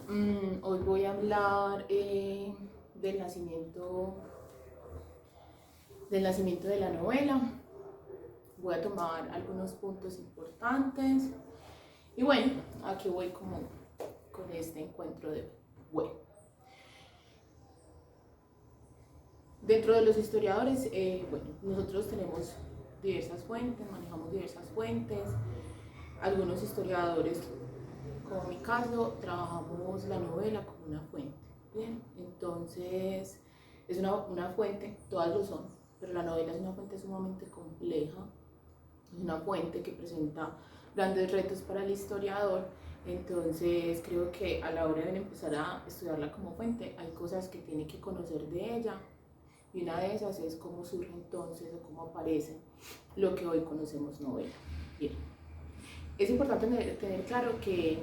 Hoy voy a hablar del nacimiento de la novela. Voy a tomar algunos puntos importantes. Y bueno, aquí voy como con este encuentro de bueno. Dentro de los historiadores, nosotros tenemos diversas fuentes, manejamos diversas fuentes. Algunos historiadores, como mi caso, trabajamos la novela como una fuente. Bien, entonces es una fuente, todas lo son, pero la novela es una fuente sumamente compleja, es una fuente que presenta grandes retos para el historiador. Entonces creo que a la hora de empezar a estudiarla como fuente hay cosas que tiene que conocer de ella, y una de esas es cómo surge entonces o cómo aparece lo que hoy conocemos novela. Bien. Es importante tener claro que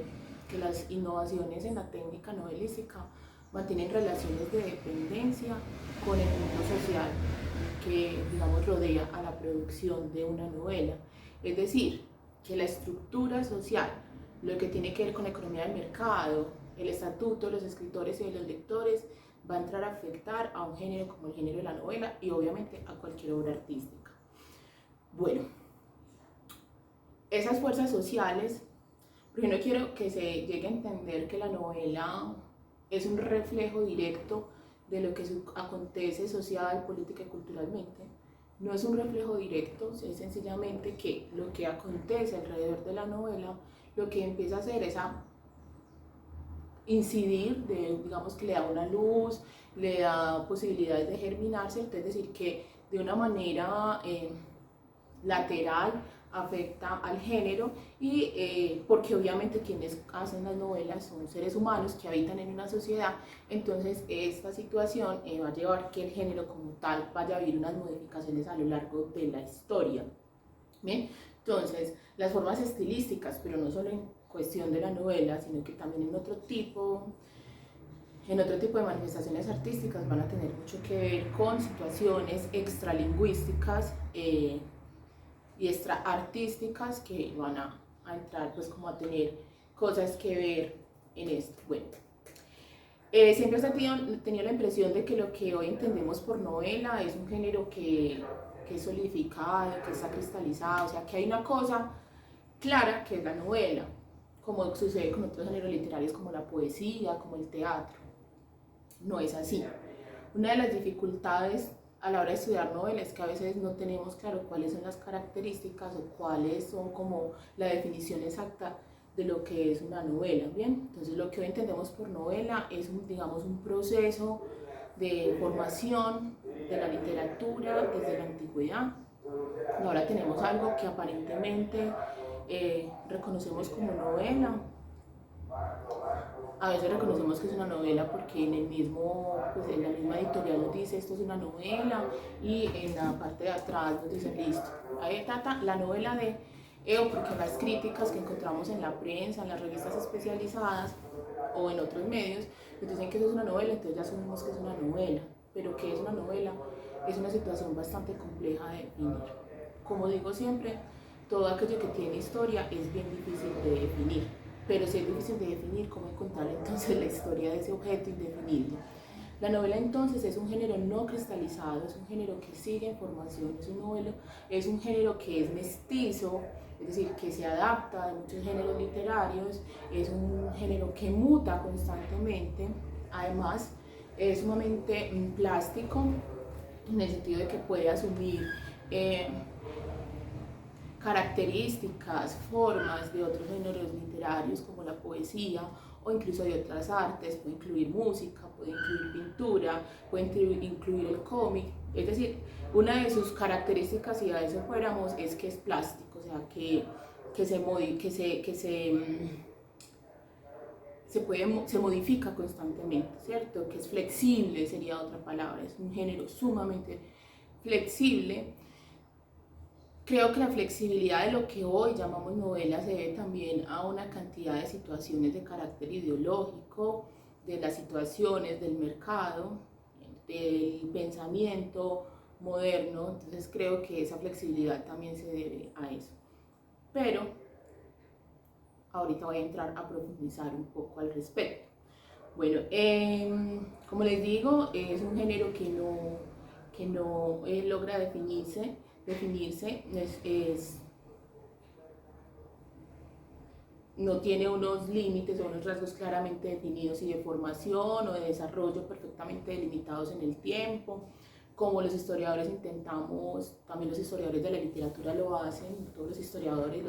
las innovaciones en la técnica novelística mantienen relaciones de dependencia con el mundo social que, digamos, rodea a la producción de una novela. Es decir, que la estructura social, lo que tiene que ver con la economía del mercado, el estatuto de los escritores y de los lectores, va a entrar a afectar a un género como el género de la novela y obviamente a cualquier obra artística. Bueno, esas fuerzas sociales, porque no quiero que se llegue a entender que la novela es un reflejo directo de lo que acontece social, política y culturalmente. No es un reflejo directo, es sencillamente que lo que acontece alrededor de la novela, lo que empieza a hacer es a incidir, digamos que le da una luz, le da posibilidades de germinarse, es decir, que de una manera lateral afecta al género, y porque obviamente quienes hacen las novelas son seres humanos que habitan en una sociedad. Entonces esta situación va a llevar que el género como tal vaya a vivir unas modificaciones a lo largo de la historia. Bien, entonces las formas estilísticas, pero no solo en cuestión de la novela, sino que también en otro tipo de manifestaciones artísticas, van a tener mucho que ver con situaciones extralingüísticas y extraartísticas que van a entrar pues como a tener cosas que ver en esto. Bueno, siempre he tenido la impresión de que lo que hoy entendemos por novela es un género que es solidificado, que está cristalizado, o sea, que hay una cosa clara que es la novela, como sucede con otros géneros literarios como la poesía, como el teatro. No es así. Una de las dificultades a la hora de estudiar novela es que a veces no tenemos claro cuáles son las características o cuáles son como la definición exacta de lo que es una novela. Bien, entonces lo que hoy entendemos por novela es digamos, un proceso de formación de la literatura desde la antigüedad. Ahora tenemos algo que aparentemente reconocemos como novela. A veces reconocemos que es una novela porque pues en la misma editorial nos dice esto es una novela, y en la parte de atrás nos dicen listo, ahí está la novela de porque en las críticas que encontramos en la prensa, en las revistas especializadas o en otros medios, nos dicen que eso es una novela, entonces ya asumimos que es una novela. Pero ¿qué es una novela? Es una situación bastante compleja de definir. Como digo siempre, todo aquello que tiene historia es bien difícil de definir, pero si es difícil de definir, ¿cómo encontrar entonces la historia de ese objeto indefinible? La novela entonces es un género no cristalizado, es un género que sigue en formación, es un género que es mestizo, es decir, que se adapta de muchos géneros literarios, es un género que muta constantemente, además es sumamente plástico, en el sentido de que puede asumir características, formas de otros géneros literarios como la poesía o incluso de otras artes, puede incluir música, puede incluir pintura, puede incluir el cómic. Es decir, una de sus características, si a eso fuéramos, es que es plástico, o sea, se modifica constantemente, ¿cierto? Que es flexible, sería otra palabra, es un género sumamente flexible. Creo que la flexibilidad de lo que hoy llamamos novela se debe también a una cantidad de situaciones de carácter ideológico, de las situaciones del mercado, del pensamiento moderno. Entonces creo que esa flexibilidad también se debe a eso. Pero ahorita voy a entrar a profundizar un poco al respecto. Bueno, como les digo, es un género que no logra definirse no tiene unos límites o unos rasgos claramente definidos y de formación o de desarrollo perfectamente delimitados en el tiempo, como los historiadores intentamos, también los historiadores de la literatura lo hacen, todos los historiadores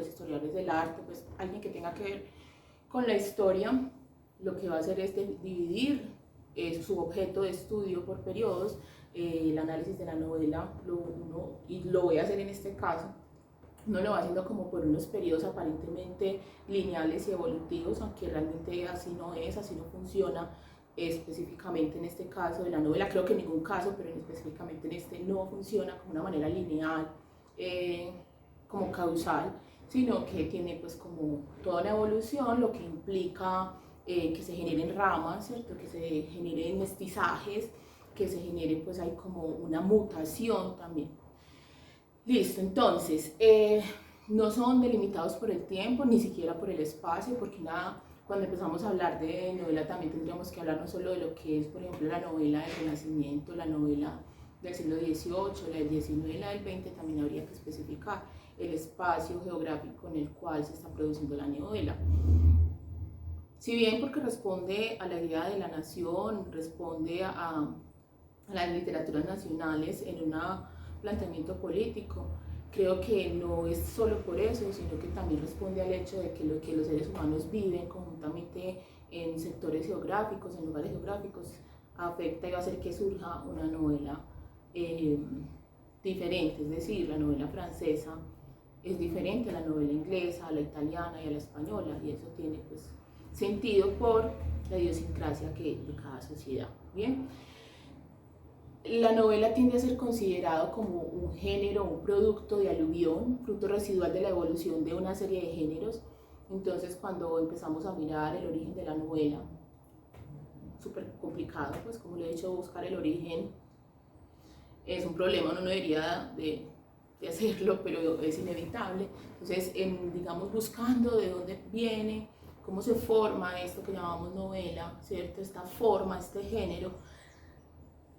del arte, pues alguien que tenga que ver con la historia, lo que va a hacer es dividir su objeto de estudio por periodos, el análisis de la novela, y lo voy a hacer en este caso, uno lo va haciendo como por unos periodos aparentemente lineales y evolutivos, aunque realmente así no es, así no funciona específicamente en este caso de la novela, creo que en ningún caso, pero específicamente en este no funciona como una manera lineal, como causal, sino que tiene pues como toda una evolución, lo que implica que se generen ramas, ¿cierto? Que se generen mestizajes, que se genere pues hay como una mutación también. Listo, entonces, no son delimitados por el tiempo, ni siquiera por el espacio, porque nada, cuando empezamos a hablar de novela también tendríamos que hablar no solo de lo que es, por ejemplo, la novela del Renacimiento, la novela del siglo XVIII, la del XIX y la del XX, también habría que especificar el espacio geográfico en el cual se está produciendo la novela. Si bien porque responde a la idea de la nación, responde a las literaturas nacionales en un planteamiento político, creo que no es solo por eso, sino que también responde al hecho de que lo que los seres humanos viven conjuntamente en sectores geográficos, en lugares geográficos, afecta y va a hacer que surja una novela diferente, es decir, la novela francesa es diferente a la novela inglesa, a la italiana y a la española, y eso tiene pues sentido por la idiosincrasia de cada sociedad. Bien, la novela tiende a ser considerado como un género, un producto de aluvión, fruto residual de la evolución de una serie de géneros. Entonces, cuando empezamos a mirar el origen de la novela, súper complicado, pues como le he dicho, buscar el origen es un problema, uno no debería de hacerlo, pero es inevitable. Entonces, digamos, buscando de dónde viene, cómo se forma esto que llamamos novela, ¿cierto? Esta forma, este género,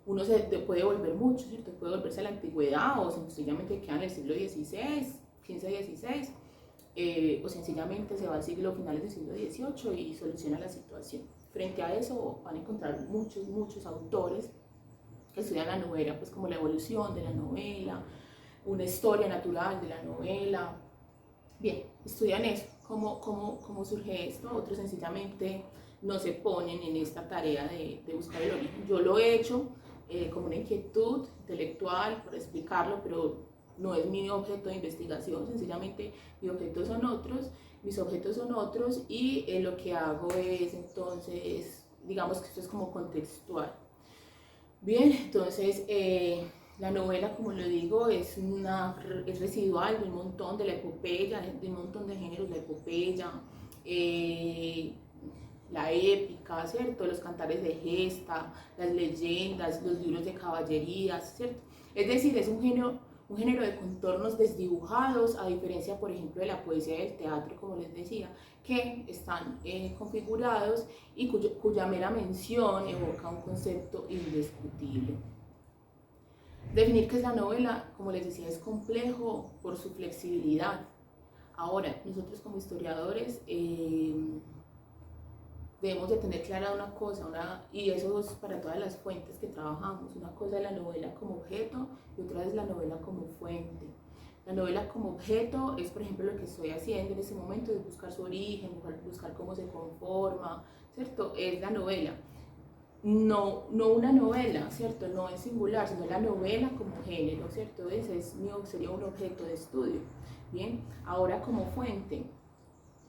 uno se puede volver mucho, ¿cierto? Puede volverse a la antigüedad o sencillamente queda en el siglo XVI, XV-XVI, o sencillamente se va al siglo finales del siglo XVIII y soluciona la situación. Frente a eso van a encontrar muchos autores que estudian la novela, pues como la evolución de la novela, una historia natural de la novela. Bien, estudian eso, cómo surge esto. Otros sencillamente no se ponen en esta tarea de buscar el origen. Yo lo he hecho como una inquietud intelectual por explicarlo, pero no es mi objeto de investigación, sencillamente mis objetos son otros y lo que hago es entonces, digamos que esto es como contextual. Bien, entonces la novela, como lo digo, es residual de un montón de la epopeya, de un montón de géneros, la epopeya, la épica, ¿cierto? Los cantares de gesta, las leyendas, los libros de caballerías, ¿cierto? Es decir, es un género de contornos desdibujados, a diferencia, por ejemplo, de la poesía y del teatro, como les decía, que están configurados y cuya mera mención evoca un concepto indiscutible. Definir qué es la novela, como les decía, es complejo por su flexibilidad. Ahora, nosotros como historiadores debemos de tener clara una cosa, y eso es para todas las fuentes que trabajamos. Una cosa es la novela como objeto y otra es la novela como fuente. La novela como objeto es, por ejemplo, lo que estoy haciendo en este momento, es buscar su origen, buscar cómo se conforma, ¿cierto? Es la novela. No una novela, ¿cierto? No en singular, sino la novela como género, ¿cierto? Ese sería un objeto de estudio. Bien, ahora como fuente,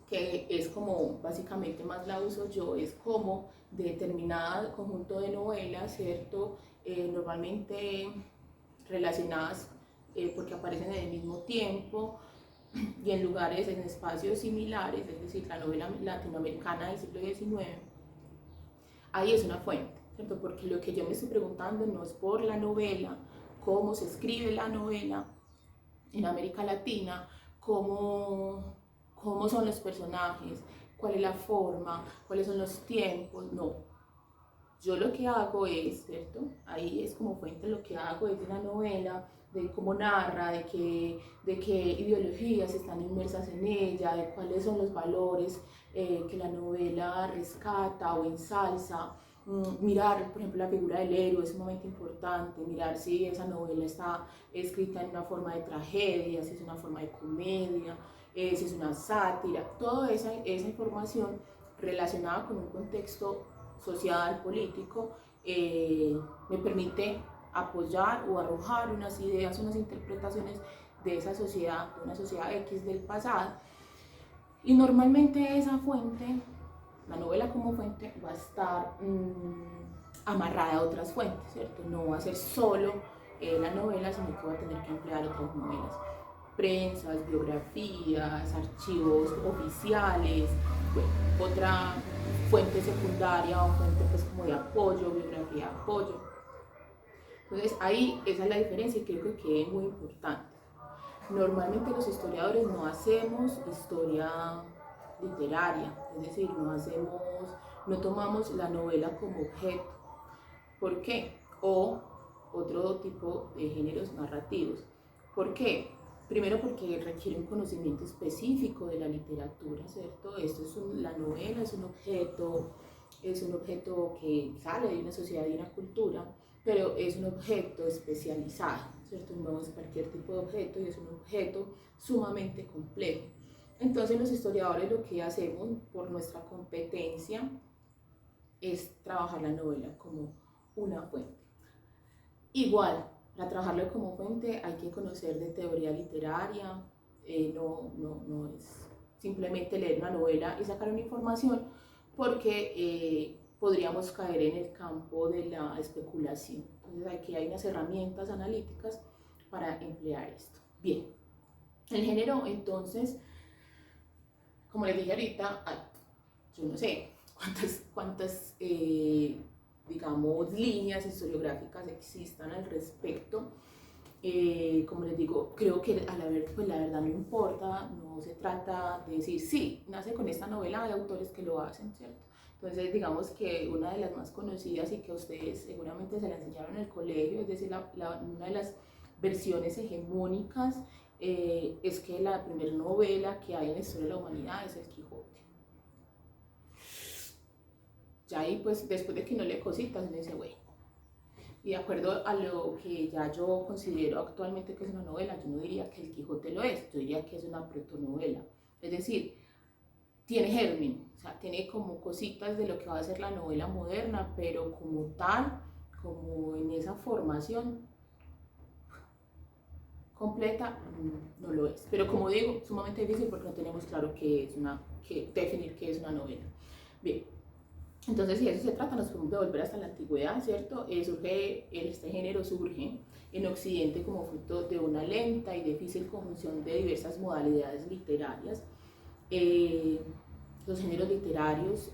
que es como básicamente más la uso yo, es como determinado conjunto de novelas, ¿cierto? Normalmente relacionadas porque aparecen en el mismo tiempo y en lugares, en espacios similares, es decir, la novela latinoamericana del siglo XIX, ahí es una fuente, ¿cierto? Porque lo que yo me estoy preguntando no es por la novela, cómo se escribe la novela en América Latina, cómo son los personajes, cuál es la forma, cuáles son los tiempos, no. Yo lo que hago es, ¿cierto? Ahí es como fuente lo que hago es de la novela, de cómo narra, de qué ideologías están inmersas en ella, de cuáles son los valores que la novela rescata o ensalza. Mirar, por ejemplo, la figura del héroe es sumamente importante, mirar si esa novela está escrita en una forma de tragedia, si es una forma de comedia, si es una sátira, toda esa información relacionada con un contexto social, político, me permite apoyar o arrojar unas ideas, unas interpretaciones de esa sociedad, de una sociedad X del pasado. Y normalmente esa fuente, la novela como fuente, va a estar amarrada a otras fuentes, ¿cierto? No va a ser solo la novela, sino que va a tener que emplear otras novelas. Prensas, biografías, archivos oficiales, bueno, otra fuente secundaria o fuente pues como de apoyo, bibliografía de apoyo. Entonces ahí esa es la diferencia y creo que es muy importante. Normalmente los historiadores no hacemos historia literaria, es decir, no tomamos la novela como objeto. ¿Por qué? O otro tipo de géneros narrativos. ¿Por qué? Primero porque requiere un conocimiento específico de la literatura, ¿cierto? La novela es un objeto que sale de una sociedad y una cultura, pero es un objeto especializado, ¿cierto? No es cualquier tipo de objeto y es un objeto sumamente complejo. Entonces los historiadores lo que hacemos por nuestra competencia es trabajar la novela como una fuente. Igual, para trabajarlo como fuente hay que conocer de teoría literaria, no es simplemente leer una novela y sacar una información, porque podríamos caer en el campo de la especulación. Entonces aquí hay unas herramientas analíticas para emplear esto. Bien, el género entonces, como les dije ahorita, yo no sé cuántas digamos, líneas historiográficas existan al respecto. Como les digo, creo que pues la verdad no importa, no se trata de decir, sí, nace con esta novela, hay autores que lo hacen, ¿cierto? Entonces, digamos que una de las más conocidas y que a ustedes seguramente se la enseñaron en el colegio, es decir, una de las versiones hegemónicas, es que la primera novela que hay en la historia de la humanidad es El Quijote. Ya ahí, pues, después de que no lee cositas, uno dice, bueno, y de acuerdo a lo que ya yo considero actualmente que es una novela, yo no diría que El Quijote lo es, yo diría que es una protonovela. Es decir, tiene germen, o sea, tiene como cositas de lo que va a ser la novela moderna, pero como tal, como en esa formación completa, no lo es. Pero como digo, sumamente difícil porque no tenemos claro definir qué es una novela. Bien. Entonces, si de eso se trata, nos podemos devolver hasta la antigüedad, ¿cierto? Este género surge en Occidente como fruto de una lenta y difícil conjunción de diversas modalidades literarias. Los géneros literarios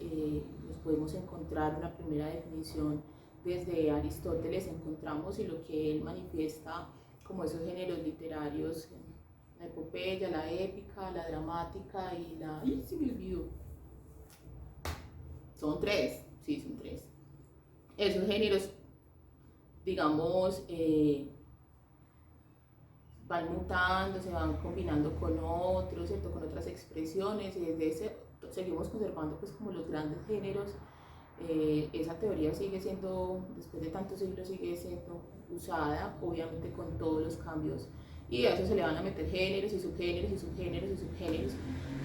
los podemos encontrar una primera definición desde Aristóteles, encontramos y lo que él manifiesta como esos géneros literarios, la epopeya, la épica, la dramática y la... ¡Ay, se me olvidó! Son tres, sí, son tres. Esos géneros, digamos, van mutando, se van combinando con otros, ¿cierto? Con otras expresiones, y desde ese seguimos conservando pues como los grandes géneros. Esa teoría sigue siendo, después de tantos siglos, sigue siendo usada, obviamente con todos los cambios, y a eso se le van a meter géneros y subgéneros y subgéneros y subgéneros,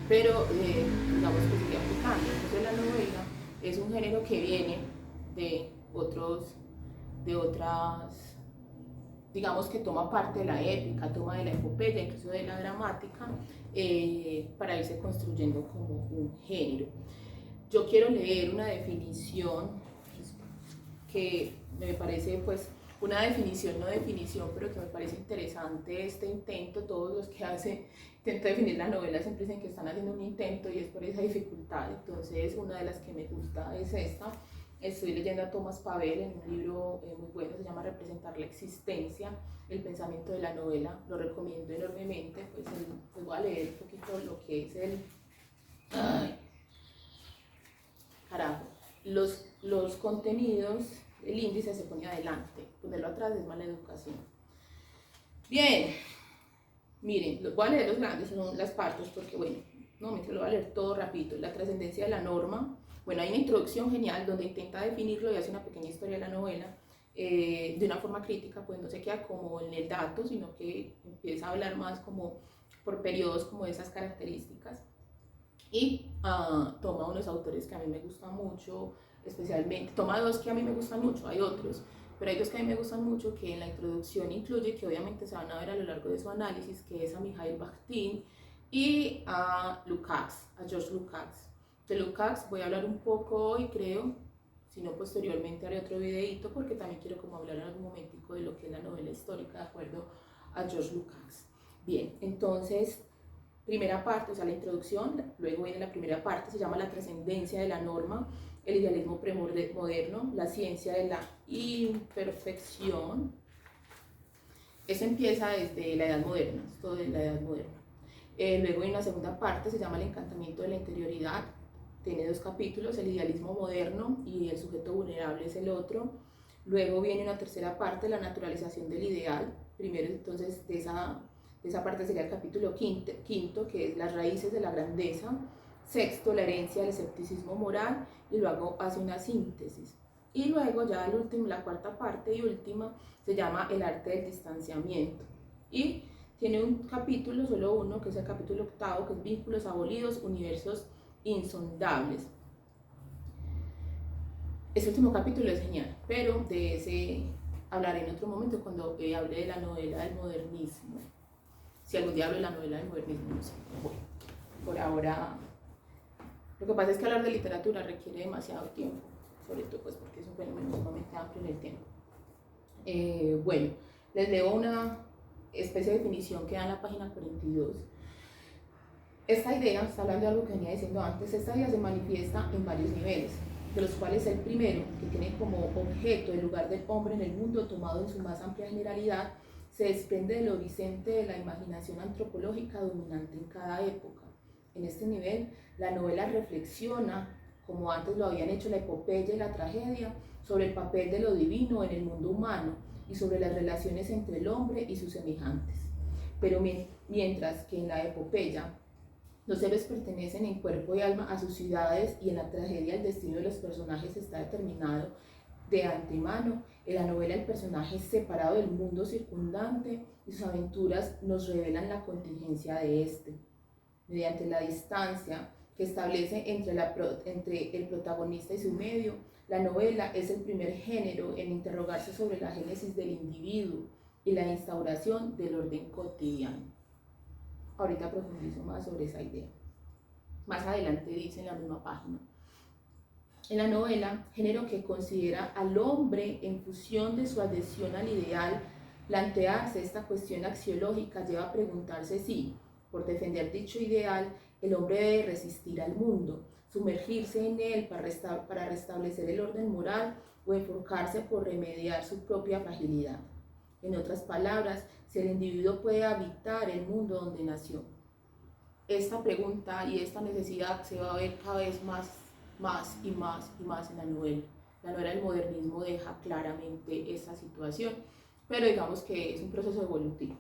pero digamos que sigue aplicando. Entonces la novela es un género que viene de otras, digamos que toma parte de la épica, toma de la epopeya, incluso de la dramática, para irse construyendo como un género. Yo quiero leer una definición que me parece, pues, una definición, no definición, pero que me parece interesante este intento. Todos los que intentan definir la novela siempre dicen que están haciendo un intento y es por esa dificultad. Entonces, una de las que me gusta es esta. Estoy leyendo a Thomas Pavel en un libro muy bueno, se llama Representar la existencia, el pensamiento de la novela. Lo recomiendo enormemente. Pues voy a leer un poquito lo que es carajo, los contenidos, el índice se pone adelante, ponerlo atrás es mala educación. Bien, miren, voy a leer los grandes, son las partes, porque bueno, no me lo voy a leer todo rápido. La trascendencia de la norma. Bueno, hay una introducción genial donde intenta definirlo y hace una pequeña historia de la novela de una forma crítica, pues no se queda como en el dato, sino que empieza a hablar más como por periodos como de esas características. Y toma unos autores que a mí me gustan mucho, especialmente, toma dos que a mí me gustan mucho, hay otros, pero hay dos que a mí me gustan mucho que en la introducción incluye, que obviamente se van a ver a lo largo de su análisis, que es a Mikhail Bakhtin y a Lukács, a George Lukács. De Lukács voy a hablar un poco hoy, creo, si no posteriormente haré otro videito, porque también quiero como hablar en algún momentico de lo que es la novela histórica de acuerdo a George Lukács. Bien, entonces, primera parte, o sea, la introducción, luego viene la primera parte, se llama la trascendencia de la norma, el idealismo premoderno, la ciencia de la imperfección. Eso empieza desde la Edad Moderna, esto de la Edad Moderna. Luego viene una segunda parte, se llama el encantamiento de la interioridad, tiene 2 capítulos, el idealismo moderno y el sujeto vulnerable es el otro. Luego viene una tercera parte, la naturalización del ideal. Primero, entonces, de esa parte sería el capítulo quinto, que es las raíces de la grandeza. Sexto, la herencia del escepticismo moral, y luego hace una síntesis. Y luego ya el último, la cuarta parte y última, se llama el arte del distanciamiento. Y tiene un capítulo, solo uno, que es el capítulo octavo, que es vínculos abolidos, universos insondables. Ese último capítulo es genial, pero de ese hablaré en otro momento cuando hable de la novela del modernismo. Si algún día hablo de la novela del modernismo, no sé. Bueno, por ahora, lo que pasa es que hablar de literatura requiere demasiado tiempo, sobre todo pues porque es un fenómeno sumamente amplio en el tiempo. Bueno, les leo una especie de definición que da en la página 42. Esta idea, está hablando de algo que venía diciendo antes, esta idea se manifiesta en varios niveles, de los cuales el primero, que tiene como objeto el lugar del hombre en el mundo tomado en su más amplia generalidad, se desprende del horizonte de la imaginación antropológica dominante en cada época. En este nivel, la novela reflexiona, como antes lo habían hecho la epopeya y la tragedia, sobre el papel de lo divino en el mundo humano y sobre las relaciones entre el hombre y sus semejantes. Pero mientras que en la epopeya los héroes pertenecen en cuerpo y alma a sus ciudades y en la tragedia el destino de los personajes está determinado de antemano, en la novela el personaje es separado del mundo circundante y sus aventuras nos revelan la contingencia de este. Mediante la distancia que establece entre el protagonista y su medio, la novela es el primer género en interrogarse sobre la génesis del individuo y la instauración del orden cotidiano. Ahorita profundizo más sobre esa idea. Más adelante dice en la misma página. En la novela, género que considera al hombre en función de su adhesión al ideal, plantearse esta cuestión axiológica lleva a preguntarse si, por defender dicho ideal, el hombre debe resistir al mundo, sumergirse en él para restablecer el orden moral o enfocarse por remediar su propia fragilidad. En otras palabras, si el individuo puede habitar el mundo donde nació. Esta pregunta y esta necesidad se va a ver cada vez más y más en la novela. La novela del modernismo deja claramente esta situación, pero digamos que es un proceso evolutivo.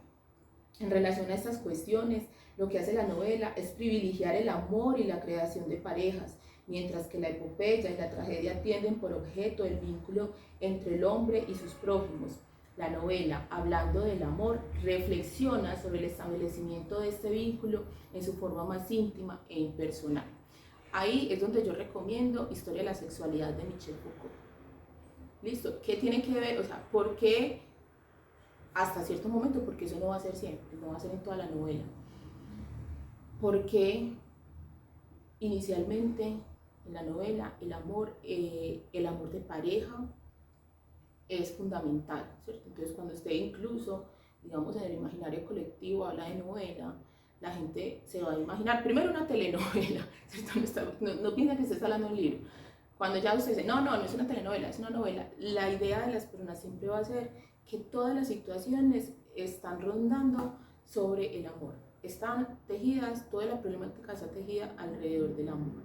En relación a estas cuestiones, lo que hace la novela es privilegiar el amor y la creación de parejas, mientras que la epopeya y la tragedia tienden por objeto el vínculo entre el hombre y sus prójimos. La novela, hablando del amor, reflexiona sobre el establecimiento de este vínculo en su forma más íntima e impersonal. Ahí es donde yo recomiendo Historia de la sexualidad de Michel Foucault. ¿Listo? ¿Qué tiene que ver? O sea, ¿por qué hasta cierto momento? Porque eso no va a ser siempre, no va a ser en toda la novela. Porque inicialmente en la novela el amor de pareja es fundamental, ¿cierto? Entonces cuando esté incluso, digamos, en el imaginario colectivo, habla de novela, la gente se va a imaginar, primero una telenovela, ¿cierto? No piensa que estés hablando de un libro. Cuando ya usted dice, no es una telenovela, es una novela, la idea de las personas siempre va a ser que todas las situaciones están rondando sobre el amor. Están tejidas, toda la problemática está tejida alrededor del amor.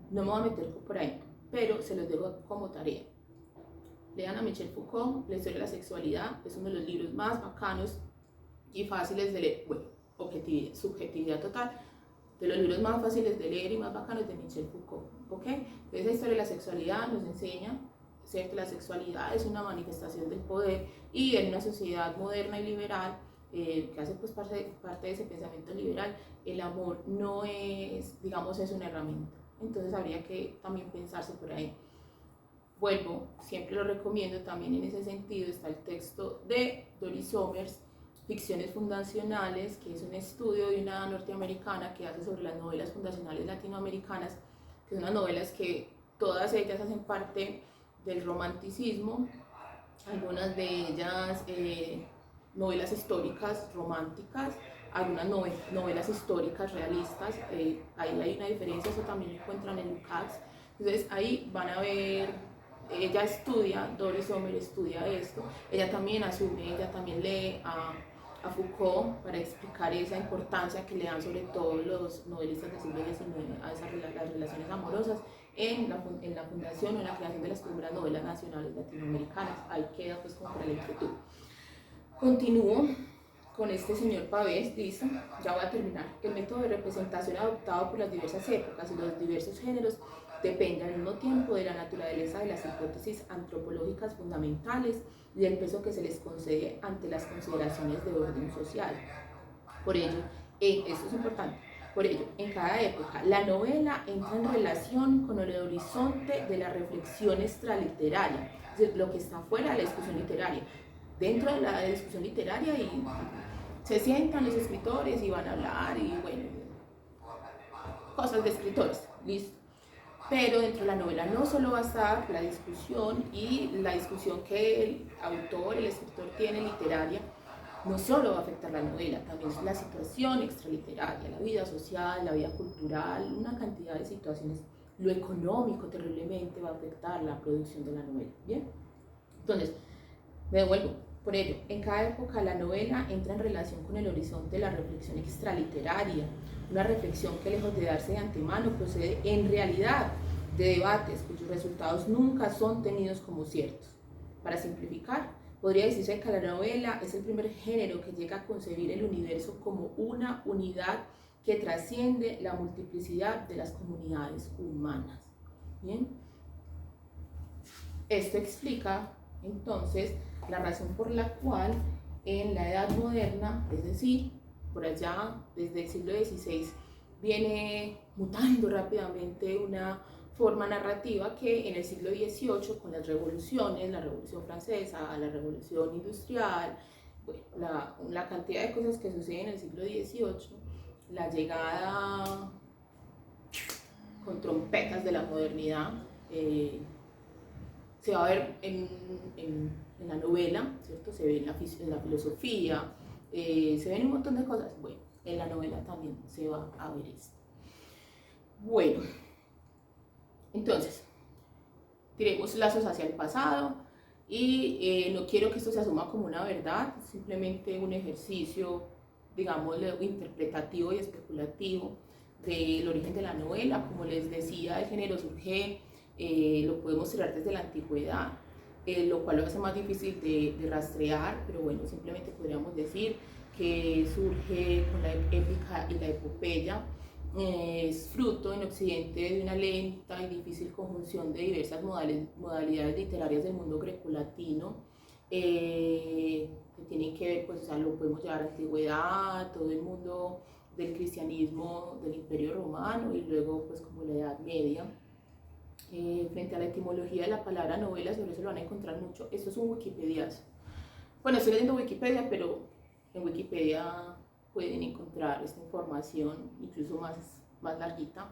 No me voy a meter por ahí. pero se los dejo como tarea. Lean a Michel Foucault, La historia de la sexualidad, es uno de los libros más bacanos y fáciles de leer, bueno, objetividad, subjetividad total, de los libros más fáciles de leer y más bacanos de Michel Foucault, ¿ok? Entonces, la historia de la sexualidad nos enseña, ¿cierto? Que la sexualidad es una manifestación del poder y en una sociedad moderna y liberal, que hace pues parte de ese pensamiento liberal, el amor no es, digamos, es una herramienta. Entonces habría que también pensarse por ahí. Vuelvo, siempre lo recomiendo, también en ese sentido está el texto de Doris Somers, Ficciones Fundacionales, que es un estudio de una norteamericana que hace sobre las novelas fundacionales latinoamericanas, que son unas novelas que todas ellas hacen parte del romanticismo, algunas de ellas novelas históricas románticas, algunas novelas históricas realistas, ahí hay una diferencia, eso también lo encuentran en Lukács. Entonces ahí van a ver, ella estudia, Doris Sommer estudia esto, ella también asume, ella también lee a Foucault para explicar esa importancia que le dan sobre todo los novelistas del siglo XIX a las relaciones amorosas en la fundación o en la creación de las primeras novelas nacionales latinoamericanas. Ahí queda pues como para la inquietud. Continúo con este señor Pavés, dice, ya voy a terminar. El método de representación adoptado por las diversas épocas y los diversos géneros depende al mismo tiempo de la naturaleza de las hipótesis antropológicas fundamentales y del peso que se les concede ante las consideraciones de orden social. Por ello, esto es importante, por ello, en cada época, la novela entra en relación con el horizonte de la reflexión extraliteraria, es decir, lo que está fuera de la discusión literaria. Dentro de la discusión literaria y se sientan los escritores y van a hablar y bueno, cosas de escritores, listo. Pero dentro de la novela no solo va a estar la discusión y la discusión que el autor, el escritor tiene literaria, no solo va a afectar la novela, también es la situación extraliteraria, la vida social, la vida cultural, una cantidad de situaciones. Lo económico terriblemente va a afectar la producción de la novela, ¿bien? Entonces, me devuelvo. Por ello, en cada época la novela entra en relación con el horizonte de la reflexión extraliteraria, una reflexión que lejos de darse de antemano procede en realidad de debates cuyos resultados nunca son tenidos como ciertos. Para simplificar, podría decirse que la novela es el primer género que llega a concebir el universo como una unidad que trasciende la multiplicidad de las comunidades humanas. ¿Bien? Esto explica entonces la razón por la cual en la Edad Moderna, es decir, por allá desde el siglo XVI, viene mutando rápidamente una forma narrativa que en el siglo XVIII, con las revoluciones, la Revolución Francesa, la Revolución Industrial, bueno, la cantidad de cosas que suceden en el siglo XVIII, la llegada con trompetas de la modernidad, se va a ver en la novela, ¿cierto? Se ve en la filosofía, se ven un montón de cosas. Bueno, en la novela también se va a ver esto. Bueno, entonces, tiremos lazos hacia el pasado y no quiero que esto se asuma como una verdad, simplemente un ejercicio, digamos, interpretativo y especulativo del origen de la novela. Como les decía, el género surge, lo podemos tirar desde la antigüedad, lo cual lo hace más difícil de rastrear, pero bueno, simplemente podríamos decir que surge con la épica y la epopeya. Es fruto en Occidente de una lenta y difícil conjunción de diversas modalidades literarias del mundo grecolatino, que tienen que ver, pues, o sea, lo podemos llevar a la antigüedad, todo el mundo del cristianismo, del Imperio Romano y luego pues como la Edad Media. Frente a la etimología de la palabra novela, sobre eso lo van a encontrar mucho. Esto es un Wikipediazo. Bueno, estoy leyendo Wikipedia, pero en Wikipedia pueden encontrar esta información incluso más larguita.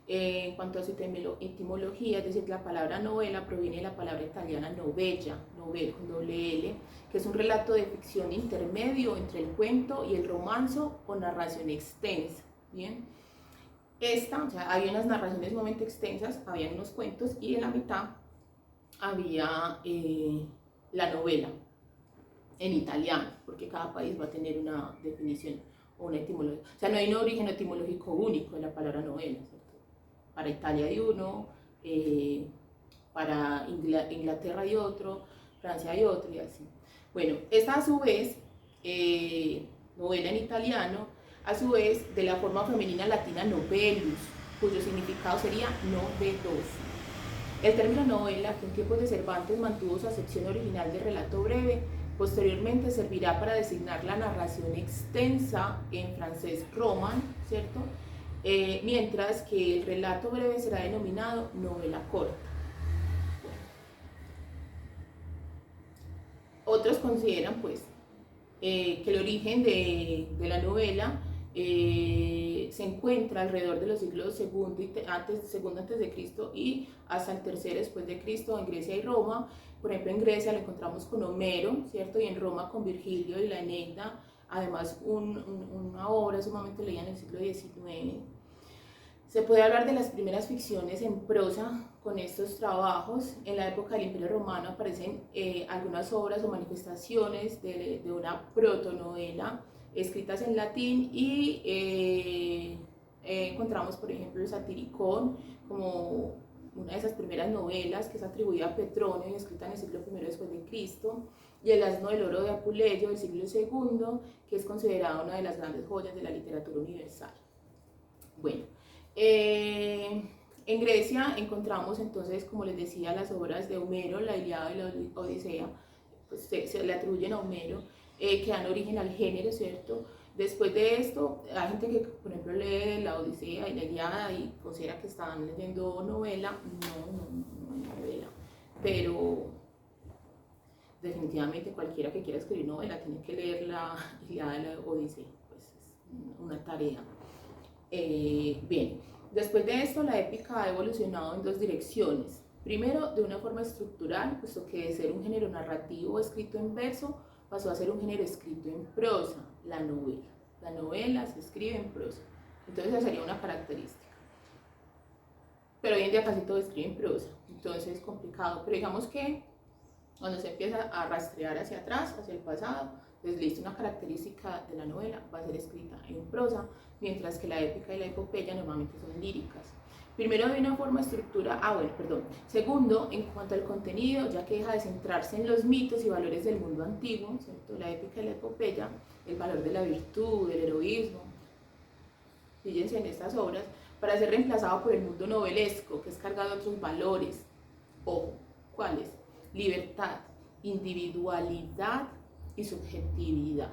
En cuanto a su etimología, es decir, la palabra novela proviene de la palabra italiana novella, novel con doble L, que es un relato de ficción intermedio entre el cuento y el romanzo o narración extensa. Bien, o sea, hay unas narraciones sumamente extensas, había unos cuentos y en la mitad había la novela en italiano, porque cada país va a tener una definición o una etimología. O sea, no hay un origen etimológico único de la palabra novela, ¿cierto? Para Italia hay uno, para Inglaterra hay otro, Francia hay otro y así. Bueno, esta a su vez, novela en italiano, a su vez de la forma femenina latina novellus, cuyo significado sería novedoso. El término novela, que en tiempos de Cervantes mantuvo su acepción original de relato breve, posteriormente servirá para designar la narración extensa en francés roman, ¿cierto? Mientras que el relato breve será denominado novela corta. Otros consideran pues que el origen de la novela se encuentra alrededor de los siglos segundo antes de Cristo y hasta el tercero después de Cristo en Grecia y Roma. Por ejemplo, en Grecia lo encontramos con Homero, ¿cierto? Y en Roma con Virgilio y la Eneida, además una obra sumamente leída en el siglo XIX. Se puede hablar de las primeras ficciones en prosa con estos trabajos. En la época del Imperio Romano aparecen algunas obras o manifestaciones de una protonovela escritas en latín y encontramos, por ejemplo, el Satiricón como una de esas primeras novelas que es atribuida a Petronio y escrita en el siglo I después de Cristo, y El asno del oro de Apuleyo del siglo II, que es considerada una de las grandes joyas de la literatura universal. Bueno, en Grecia encontramos entonces, como les decía, las obras de Homero, la Ilíada y la Odisea, pues se le atribuyen a Homero, que dan origen al género, ¿cierto? Después de esto, hay gente que, por ejemplo, lee la Odisea y la Ilíada y considera que están leyendo novela. No es novela, pero definitivamente cualquiera que quiera escribir novela tiene que leer la Ilíada y la Odisea, pues es una tarea. Bien, después de esto la épica ha evolucionado en dos direcciones. Primero, de una forma estructural, puesto que de ser un género narrativo escrito en verso, pasó a ser un género escrito en prosa, la novela. La novela se escribe en prosa. Entonces esa sería una característica. Pero hoy en día casi todo escribe en prosa, entonces es complicado. Pero digamos que cuando se empieza a rastrear hacia atrás, hacia el pasado, pues listo, una característica de la novela va a ser escrita en prosa, mientras que la épica y la epopeya normalmente son líricas. Primero, de una forma estructura, Segundo, en cuanto al contenido, ya que deja de centrarse en los mitos y valores del mundo antiguo, ¿cierto? La épica y la epopeya, el valor de la virtud, del heroísmo, fíjense en estas obras, para ser reemplazado por el mundo novelesco, que es cargado de otros valores. Ojo, ¿cuáles? Libertad, individualidad y subjetividad.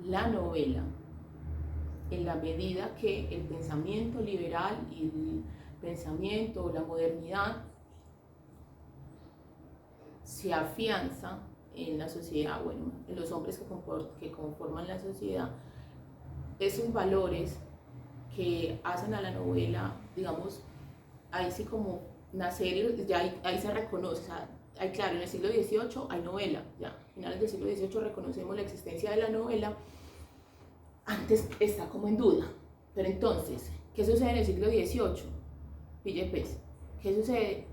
La novela, en la medida que el pensamiento liberal y el pensamiento o la modernidad se afianza en la sociedad, bueno, en los hombres que conforman la sociedad, esos valores que hacen a la novela, digamos, ahí sí como nacer, ya ahí se reconoce, o sea, claro, en el siglo XVIII hay novela, ya, a finales del siglo XVIII reconocemos la existencia de la novela, antes está como en duda. Pero entonces, ¿qué sucede en el siglo XVIII? Pille pues, ¿qué sucede?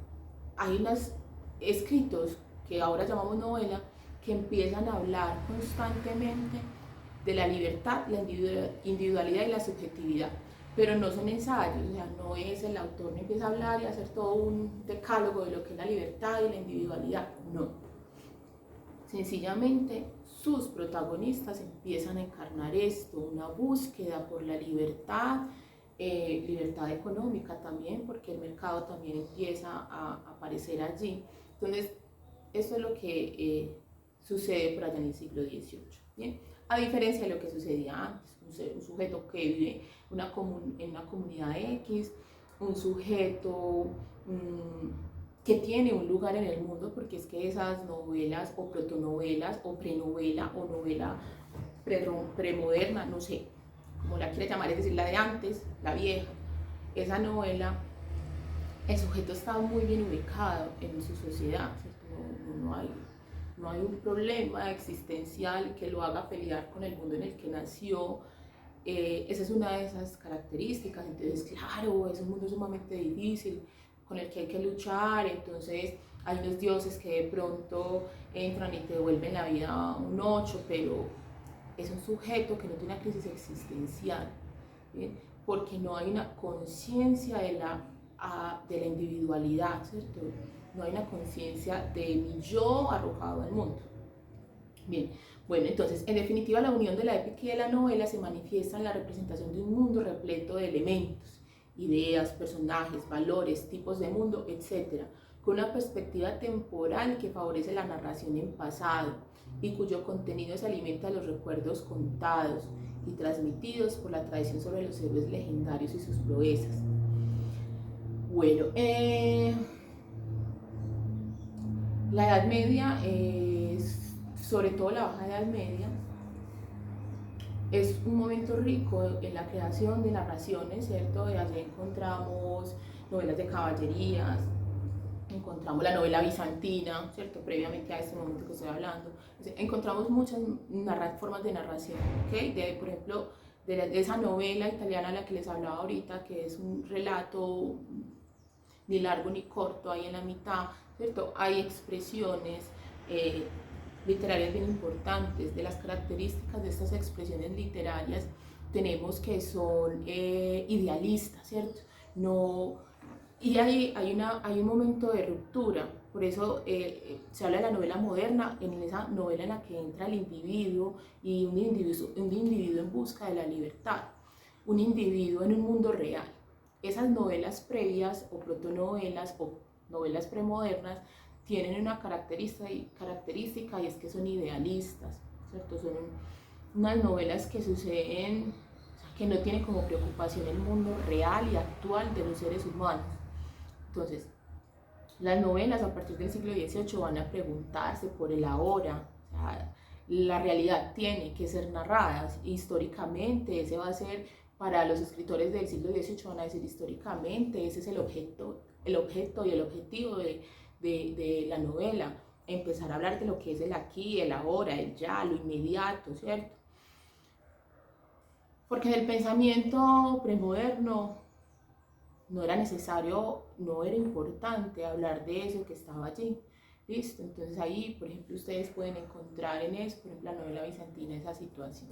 Hay unos escritos que ahora llamamos novela que empiezan a hablar constantemente de la libertad, la individualidad y la subjetividad, pero no son ensayos, o sea, no es el autor que empieza a hablar y a hacer todo un decálogo de lo que es la libertad y la individualidad, no. Sencillamente sus protagonistas empiezan a encarnar esto, una búsqueda por la libertad, libertad económica también, porque el mercado también empieza a aparecer allí. Entonces, esto es lo que sucede por allá en el siglo XVIII. ¿Bien? A diferencia de lo que sucedía antes, un sujeto que vive en una comunidad X, un sujeto que tiene un lugar en el mundo, porque es que esas novelas o protonovelas o prenovela o novela premoderna, no sé, como la quiera llamar, es decir, la de antes, la vieja, esa novela, el sujeto está muy bien ubicado en su sociedad, no hay un problema existencial que lo haga pelear con el mundo en el que nació. Esa es una de esas características. Entonces, claro, es un mundo sumamente difícil con el que hay que luchar. Entonces hay unos dioses que de pronto entran y te devuelven la vida un 8, pero es un sujeto que no tiene una crisis existencial, ¿bien? Porque no hay una conciencia de la de la individualidad, ¿cierto? No hay una conciencia de mi yo arrojado al mundo. Bien, bueno, entonces, en definitiva, la unión de la épica y de la novela se manifiesta en la representación de un mundo repleto de elementos, ideas, personajes, valores, tipos de mundo, etcétera, con una perspectiva temporal que favorece la narración en pasado y cuyo contenido se alimenta de los recuerdos contados y transmitidos por la tradición sobre los héroes legendarios y sus proezas. Bueno, la Edad Media es, sobre todo la Baja Edad Media, es un momento rico en la creación de narraciones, ¿cierto? De allí encontramos novelas de caballerías, encontramos la novela bizantina, ¿cierto? Previamente a este momento que estoy hablando. Encontramos muchas formas de narración, ¿ok? Por ejemplo, de esa novela italiana a la que les hablaba ahorita, que es un relato ni largo ni corto, ahí en la mitad, ¿cierto? Hay expresiones literarias bien importantes. De las características de estas expresiones literarias tenemos que son idealistas, ¿cierto? No, y hay un momento de ruptura, por eso se habla de la novela moderna, en esa novela en la que entra el individuo y un individuo en busca de la libertad, un individuo en un mundo real. Esas novelas previas o protonovelas o novelas premodernas tienen una característica y es que son idealistas, ¿cierto? Son unas novelas que suceden, que no tienen como preocupación el mundo real y actual de los seres humanos. Entonces, las novelas a partir del siglo XVIII van a preguntarse por el ahora, o sea, la realidad tiene que ser narrada históricamente, ese va a ser para los escritores del siglo XVIII, van a decir históricamente, ese es el objeto y el objetivo de la novela, empezar a hablar de lo que es el aquí, el ahora, el ya, lo inmediato, ¿cierto? Porque en el pensamiento premoderno no era necesario, no era importante hablar de eso que estaba allí, ¿listo? Entonces ahí, por ejemplo, ustedes pueden encontrar en eso, por ejemplo, la novela bizantina, esa situación.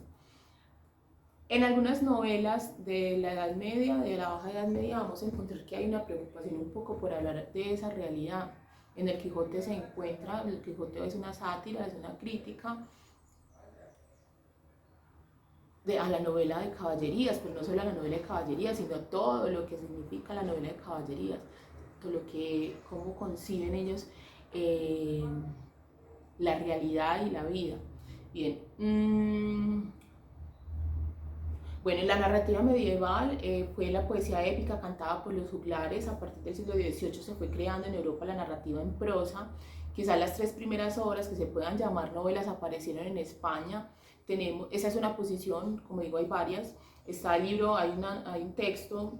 En algunas novelas de la Edad Media, de la Baja Edad Media, vamos a encontrar que hay una preocupación un poco por hablar de esa realidad. En el Quijote se encuentra, el Quijote es una sátira, es una crítica a la novela de caballerías, pero no solo a la novela de caballerías, sino a todo lo que significa la novela de caballerías, todo lo que, cómo conciben ellos la realidad y la vida. Bien. Bueno, la narrativa medieval fue la poesía épica cantada por los juglares. A partir del siglo XVIII se fue creando en Europa la narrativa en prosa. Quizás las tres primeras obras que se puedan llamar novelas aparecieron en España. Esa es una posición, como digo, hay varias. Está el libro, hay un texto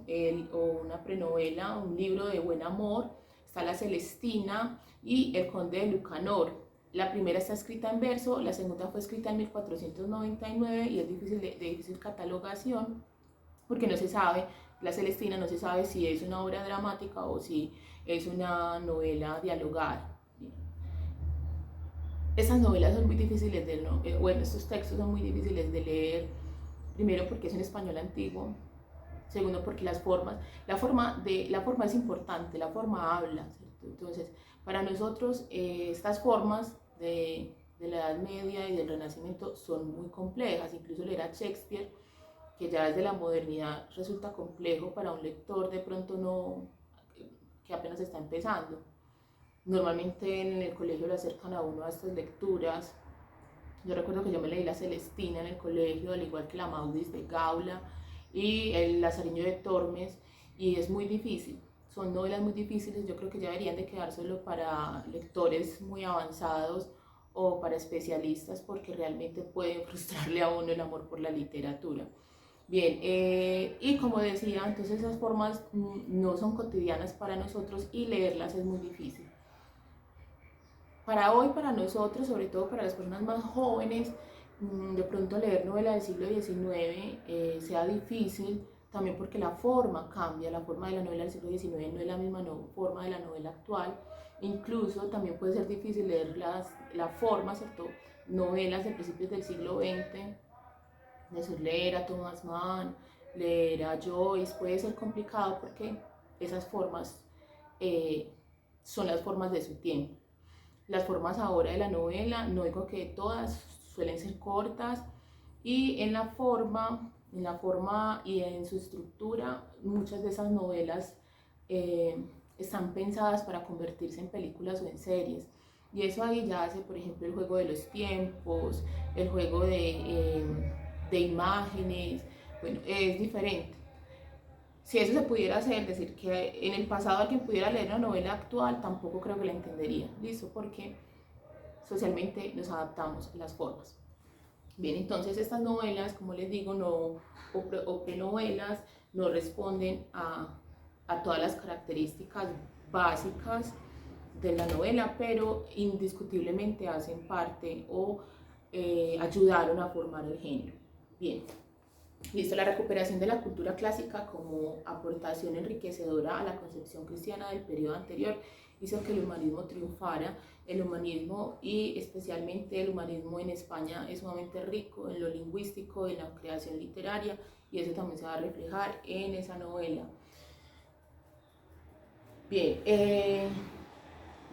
o una prenovela, un libro de buen amor. Está La Celestina y El Conde de Lucanor. La primera está escrita en verso, la segunda fue escrita en 1499 y es difícil de difícil catalogación porque no se sabe, La Celestina no se sabe si es una obra dramática o si es una novela dialogada. Esas novelas son muy difíciles de leer, bueno, estos textos son muy difíciles de leer, primero porque es en español antiguo, segundo porque la forma es importante, la forma habla, ¿cierto? Entonces, para nosotros estas formas de la Edad Media y del Renacimiento son muy complejas, incluso leer a Shakespeare, que ya desde la modernidad resulta complejo para un lector de pronto no, que apenas está empezando. Normalmente en el colegio lo acercan a uno a estas lecturas. Yo recuerdo que yo me leí La Celestina en el colegio, al igual que la Maudis de Gaula y el Lazariño de Tormes, y es muy difícil. Son novelas muy difíciles, yo creo que ya deberían de quedar solo para lectores muy avanzados o para especialistas porque realmente pueden frustrarle a uno el amor por la literatura. Bien, y como decía, entonces esas formas no son cotidianas para nosotros y leerlas es muy difícil. Para hoy, para nosotros, sobre todo para las personas más jóvenes, de pronto leer novela del siglo XIX sea difícil, también porque la forma cambia, la forma de la novela del siglo XIX no es la misma forma de la novela actual. Incluso también puede ser difícil leer la forma, ¿cierto? Novelas de principios del siglo XX, leer a Thomas Mann, leer a Joyce, puede ser complicado porque esas formas son las formas de su tiempo. Las formas ahora de la novela, no digo que todas, suelen ser cortas, y en la forma y en su estructura, muchas de esas novelas están pensadas para convertirse en películas o en series. Y eso ahí ya hace, por ejemplo, el juego de los tiempos, el juego de imágenes, bueno, es diferente. Si eso se pudiera hacer, es decir, que en el pasado alguien pudiera leer una novela actual, tampoco creo que la entendería, ¿listo? Porque socialmente nos adaptamos a las formas. Bien, entonces estas novelas, como les digo, o prenovelas, no responden a todas las características básicas de la novela, pero indiscutiblemente hacen parte o ayudaron a formar el género. Bien. Listo, la recuperación de la cultura clásica como aportación enriquecedora a la concepción cristiana del periodo anterior hizo que el humanismo triunfara. El humanismo, y especialmente el humanismo en España, es sumamente rico en lo lingüístico, en la creación literaria, y eso también se va a reflejar en esa novela. Bien,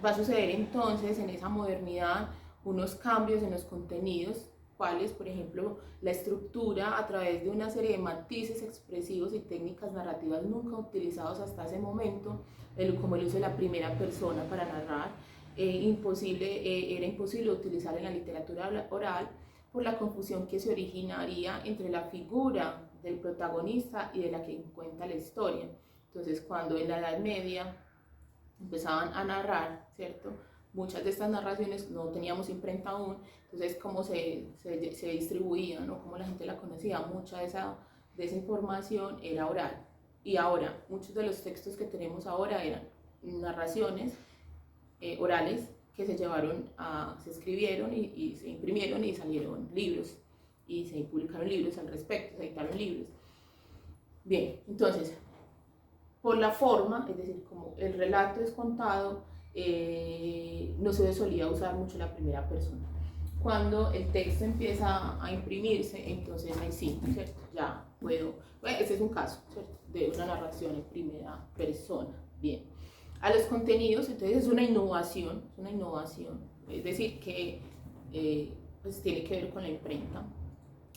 va a suceder entonces en esa modernidad unos cambios en los contenidos, cuales, por ejemplo, la estructura a través de una serie de matices expresivos y técnicas narrativas nunca utilizados hasta ese momento, como el uso de la primera persona para narrar, era imposible utilizar en la literatura oral por la confusión que se originaría entre la figura del protagonista y de la que cuenta la historia. Entonces, cuando en la Edad Media empezaban a narrar, ¿cierto? Muchas de estas narraciones no teníamos imprenta aún, entonces cómo se distribuía, ¿no? Cómo la gente la conocía, mucha de esa información era oral. Y ahora, muchos de los textos que tenemos ahora eran narraciones orales que se escribieron y se imprimieron y salieron libros, y se publicaron libros al respecto, se editaron libros. Bien, entonces, por la forma, es decir, como el relato es contado, no se solía usar mucho la primera persona. Cuando el texto empieza a imprimirse, entonces ahí sí, ¿cierto? Ya puedo, bueno, este es un caso, ¿cierto? De una narración en primera persona. Bien. A los contenidos, entonces es una innovación, es decir, que pues tiene que ver con la imprenta.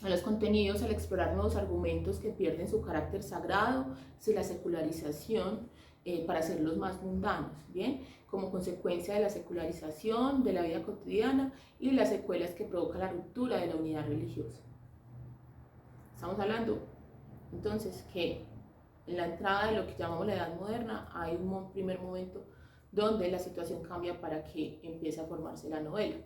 A los contenidos, al explorar nuevos argumentos que pierden su carácter sagrado, la secularización, para hacerlos más mundanos, ¿bien? Como consecuencia de la secularización de la vida cotidiana y las secuelas que provoca la ruptura de la unidad religiosa. Estamos hablando, entonces, que en la entrada de lo que llamamos la Edad Moderna hay un primer momento donde la situación cambia para que empiece a formarse la novela.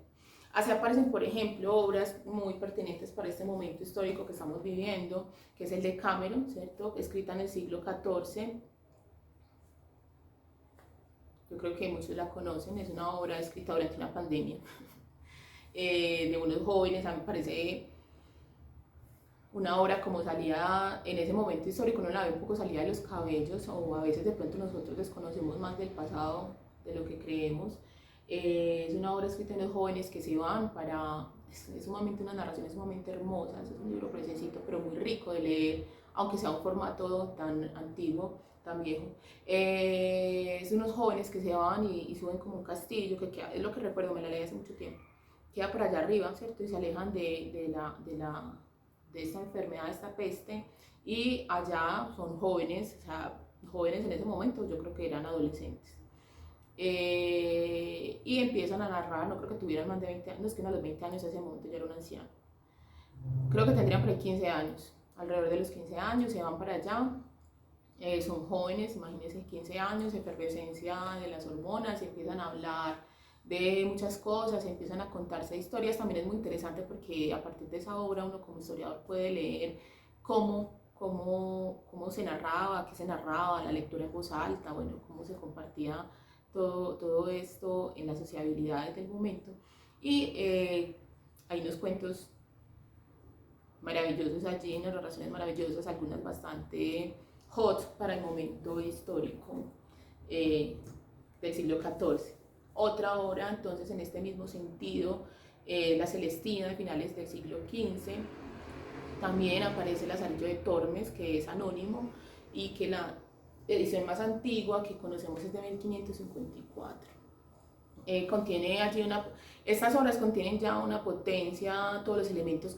Así aparecen, por ejemplo, obras muy pertinentes para este momento histórico que estamos viviendo, que es el de Cameron, ¿cierto? Escrita en el siglo XIV. Yo creo que muchos la conocen, es una obra escrita durante una pandemia, de unos jóvenes. A mí me parece una obra como salida en ese momento histórico, uno la ve un poco salida de los cabellos, o a veces de pronto nosotros desconocemos más del pasado de lo que creemos. Es una obra escrita en los jóvenes que se van para... Es sumamente una narración sumamente hermosa, es un libro precioso, pero muy rico de leer, aunque sea un formato tan antiguo, tan viejo. Es unos jóvenes que se van y suben como un castillo, que queda, es lo que recuerdo, me la leí hace mucho tiempo, queda por allá arriba, ¿cierto? Y se alejan de esta enfermedad, de esta peste, y allá son jóvenes, o sea, jóvenes en ese momento, yo creo que eran adolescentes. Y empiezan a narrar, no creo que tuvieran más de 20 años, no, es que a los 20 años, ese momento ya era un anciano. Creo que tendrían por ahí 15 años, alrededor de los 15 años, se van para allá. Son jóvenes, imagínense, 15 años, efervescencia de las hormonas, empiezan a hablar de muchas cosas, empiezan a contarse historias. También es muy interesante porque a partir de esa obra uno como historiador puede leer cómo se narraba, qué se narraba, la lectura en voz alta, bueno, cómo se compartía todo esto en las sociabilidades del momento. Y hay unos cuentos maravillosos allí, narraciones maravillosas, algunas bastante hot para el momento histórico del siglo XIV. Otra obra, entonces, en este mismo sentido, La Celestina, de finales del siglo XV. También aparece Lazarillo de Tormes, que es anónimo y que edición más antigua que conocemos es de 1554. Contiene allí estas obras contienen ya una potencia, todos los elementos